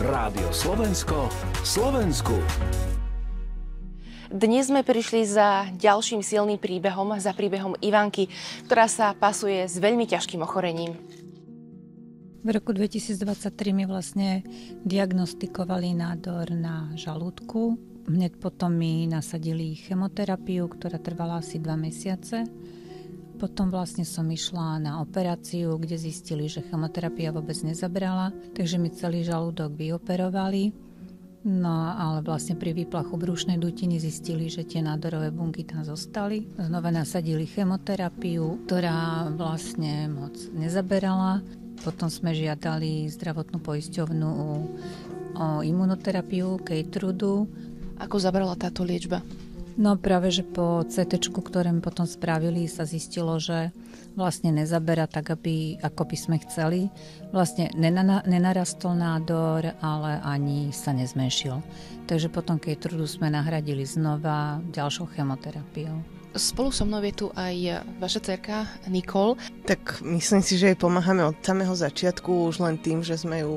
Rádio Slovensko, Slovensku. Dnes sme prišli za ďalším silným príbehom, za príbehom Ivanky, ktorá sa pasuje s veľmi ťažkým ochorením. V roku 2023 mi vlastne diagnostikovali nádor na žalúdku. Hneď potom mi nasadili chemoterapiu, ktorá trvala asi 2 mesiace. Potom vlastne som išla na operáciu, kde zistili, že chemoterapia vôbec nezabrala, takže mi celý žalúdok vyoperovali. No ale vlastne pri výplachu brúšnej dutiny zistili, že tie nádorové bunky tam zostali. Znova nasadili chemoterapiu, ktorá vlastne moc nezaberala. Potom sme žiadali zdravotnú poisťovnu o imunoterapiu, Keytrudu. Ako zabrala táto liečba? No práve, že po CT-čku, ktoré mi potom spravili, sa zistilo, že vlastne nezabera tak, ako by sme chceli. Vlastne nenarastol nádor, ale ani sa nezmenšil. Takže potom Keytrudu sme nahradili znova ďalšou chemoterapiou. Spolu so mnou je tu aj vaša dcerka Nicole. Tak myslím si, že jej pomáhame od samého začiatku, už len tým, že sme ju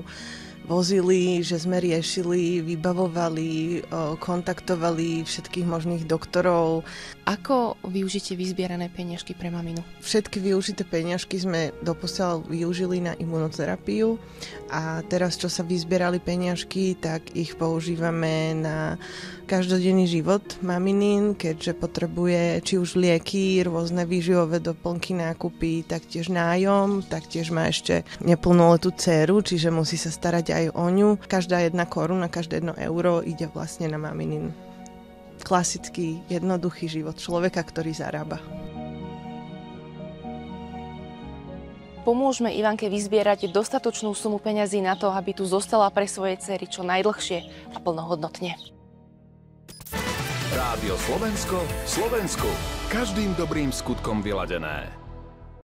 vozili, že sme riešili, vybavovali, kontaktovali všetkých možných doktorov. Ako využite vyzbierané peniažky pre maminu? Všetky využité peniažky sme doposiaľ využili na imunoterapiu a teraz, čo sa vyzbierali peniažky, tak ich používame na každodenný život maminin, keďže potrebuje či už lieky, rôzne výživové doplnky, nákupy, taktiež nájom, taktiež má ešte neplnoletú dcéru, čiže musí sa starať aj o ňu. Každá 1 koruna, každé 1 euro ide vlastne na maminin. Klasický, jednoduchý život človeka, ktorý zarába. Pomôžme Ivanke vyzbierať dostatočnú sumu peňazí na to, aby tu zostala pre svoje dcery čo najdlhšie a plnohodnotne. Rádio Slovensko, Slovensku. Každým dobrým skutkom vyladené.